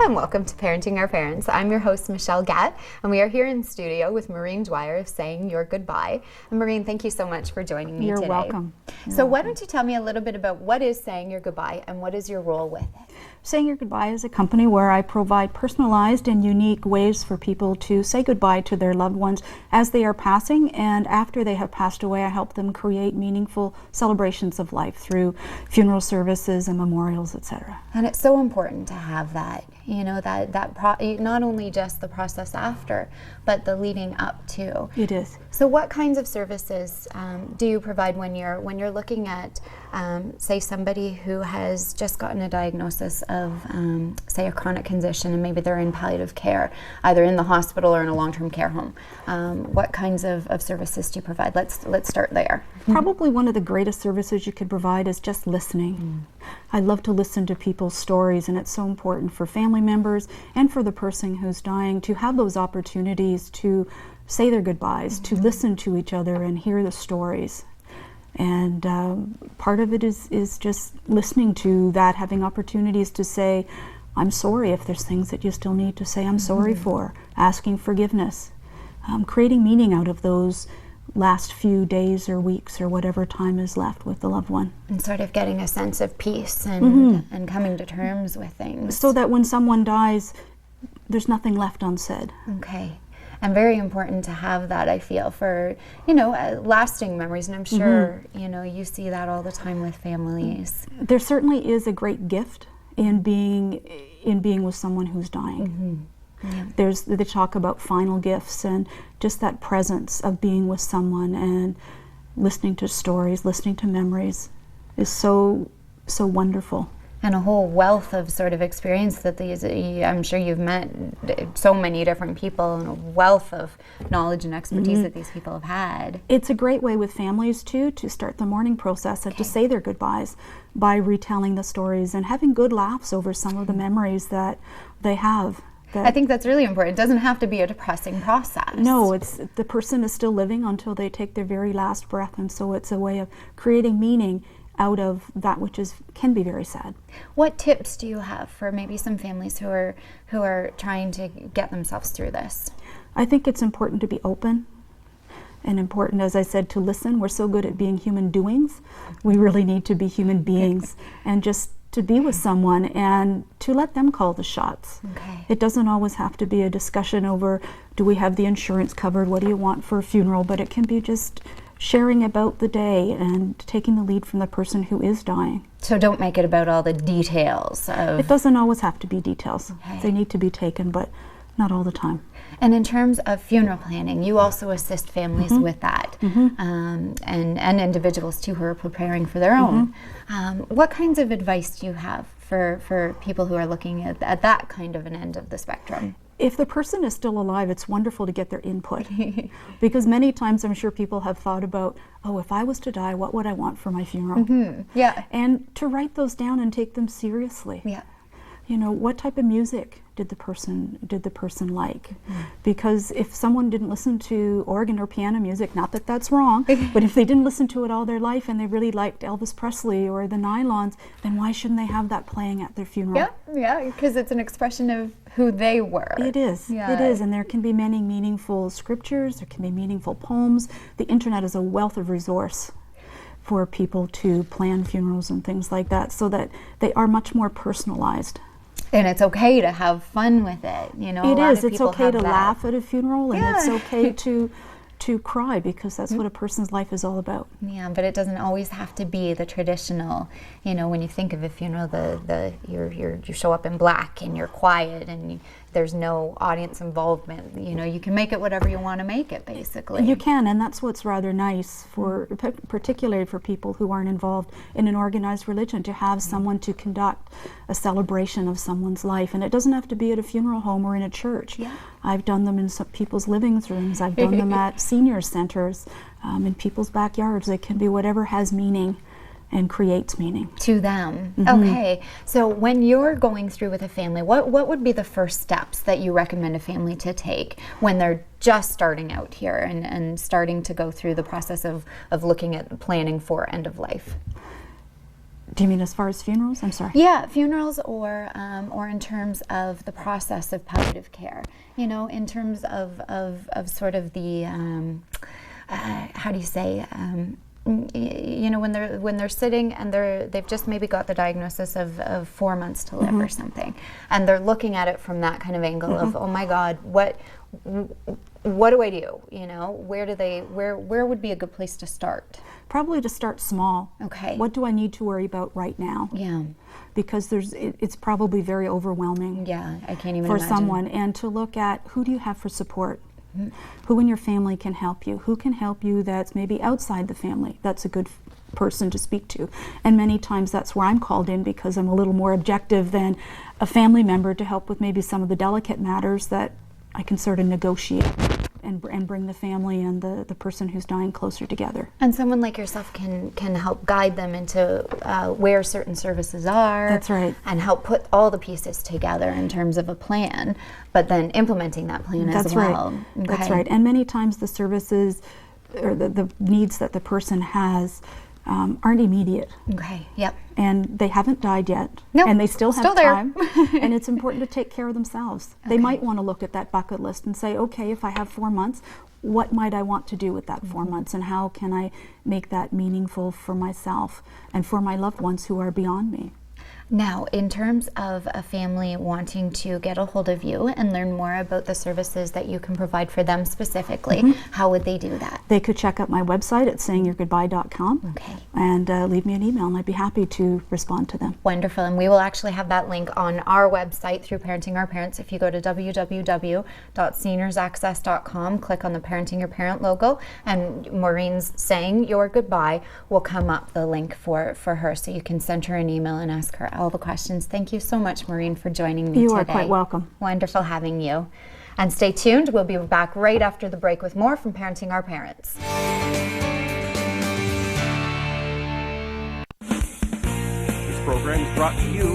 and welcome to Parenting Our Parents. I'm your host, Michelle Gatt, and we are here in studio with Maureen Dwyer of Saying Your Goodbye. And Maureen, thank you so much for joining me today. You're welcome. Why don't you tell me a little bit about what is Saying Your Goodbye and what is your role with it? Saying Your Goodbye is a company where I provide personalized and unique ways for people to say goodbye to their loved ones as they are passing, and after they have passed away, I help them create meaningful celebrations of life through funeral services and memorials, etc. And it's so important to have that, not only just the process after, but the leading up to. It is. So what kinds of services do you provide when you're looking at, say, somebody who has just gotten a diagnosis of, say, a chronic condition, and maybe they're in palliative care, either in the hospital or in a long-term care home? What kinds of services do you provide? Let's start there. Probably one of the greatest services you could provide is just listening. I love to listen to people's stories, and it's so important for family members and for the person who's dying to have those opportunities to say their goodbyes, to listen to each other and hear the stories. And part of it is just listening to that, having opportunities to say, I'm sorry if there's things that you still need to say I'm sorry for, asking forgiveness, creating meaning out of those last few days or weeks or whatever time is left with the loved one. And sort of getting a sense of peace and coming to terms with things. So that when someone dies, there's nothing left unsaid. Okay. And very important to have that, I feel, for, lasting memories. And I'm sure, you see that all the time with families. There certainly is a great gift in being with someone who's dying. Yeah. They talk about final gifts, and just that presence of being with someone and listening to stories, listening to memories is so wonderful. And a whole wealth of sort of experience that I'm sure you've met so many different people, and a wealth of knowledge and expertise that these people have had. It's a great way with families too to start the mourning process and to say their goodbyes by retelling the stories and having good laughs over some of the memories that they have. I think that's really important. It doesn't have to be a depressing process. No, it's the person is still living until they take their very last breath, and so it's a way of creating meaning out of that which can be very sad. What tips do you have for maybe some families who are trying to get themselves through this? I think it's important to be open, and important, as I said, to listen. We're so good at being human doings. We really need to be human beings and just to be with someone and to let them call the shots. Okay. It doesn't always have to be a discussion over, do we have the insurance covered? What do you want for a funeral? But it can be just sharing about the day and taking the lead from the person who is dying. So don't make it about all the details of... It doesn't always have to be details. Okay. They need to be taken, but not all the time. And in terms of funeral planning, you also assist families with that, and individuals too who are preparing for their own. What kinds of advice do you have for people who are looking at that kind of an end of the spectrum? If the person is still alive, it's wonderful to get their input, because many times I'm sure people have thought about, if I was to die, what would I want for my funeral? Yeah. And to write those down and take them seriously. Yeah. What type of music did the person like? Because if someone didn't listen to organ or piano music, not that that's wrong, but if they didn't listen to it all their life and they really liked Elvis Presley or the Nylons, then why shouldn't they have that playing at their funeral? Yeah, because it's an expression of who they were. It is. It is, and there can be many meaningful scriptures, there can be meaningful poems. The internet is a wealth of resource for people to plan funerals and things like that, so that they are much more personalized. And it's okay to have fun with it, It is. It's okay to laugh at a funeral, and it's okay to cry, because that's what a person's life is all about. Yeah, but it doesn't always have to be the traditional. When you think of a funeral, you show up in black and you're quiet and there's no audience involvement. You can make it whatever you want to make it, basically. You can, and that's what's rather nice particularly for people who aren't involved in an organized religion, to have someone to conduct a celebration of someone's life. And it doesn't have to be at a funeral home or in a church. Yeah. I've done them in some people's living rooms. I've done them at senior centers, in people's backyards. It can be whatever has meaning and creates meaning to them. Okay, so when you're going through with a family, what would be the first steps that you recommend a family to take when they're just starting out here and starting to go through the process of looking at planning for end of life? Do you mean as far as funerals? I'm sorry. Yeah, funerals or in terms of the process of palliative care. You know, in terms of sort of the how do you say? You know, when they're sitting and they've just maybe got the diagnosis of 4 months to live or something, and they're looking at it from that kind of angle of, oh my God, what do I do? You know, where would be a good place to start? Probably to start small. Okay. What do I need to worry about right now? Yeah. Because it's probably very overwhelming. Yeah, I can't even for imagine. someone, and to look at who do you have for support. Who in your family can help you? Who can help you that's maybe outside the family? That's a good person to speak to. And many times that's where I'm called in, because I'm a little more objective than a family member, to help with maybe some of the delicate matters that I can sort of negotiate and bring the family and the person who's dying closer together. And someone like yourself can help guide them into where certain services are. That's right. And help put all the pieces together in terms of a plan, but then implementing that plan as well. Right. That's right. And many times the services or the needs that the person has aren't immediate. Okay. Yep. And they haven't died yet. Nope. And they still have there. time. And it's important to take care of themselves. They might want to look at that bucket list and say, okay, if I have 4 months, what might I want to do with that 4 months, and how can I make that meaningful for myself and for my loved ones who are beyond me? Now, in terms of a family wanting to get a hold of you and learn more about the services that you can provide for them specifically, how would they do that? They could check out my website at sayingyourgoodbye.com. Okay. And leave me an email, and I'd be happy to respond to them. Wonderful. And we will actually have that link on our website through Parenting Our Parents. If you go to www.seniorsaccess.com, click on the Parenting Your Parent logo, and Maureen's Saying Your Goodbye will come up, the link for her, so you can send her an email and ask her all the questions. Thank you so much, Maureen, for joining me today. You are quite welcome. Wonderful having you. And stay tuned. We'll be back right after the break with more from Parenting Our Parents. This program is brought to you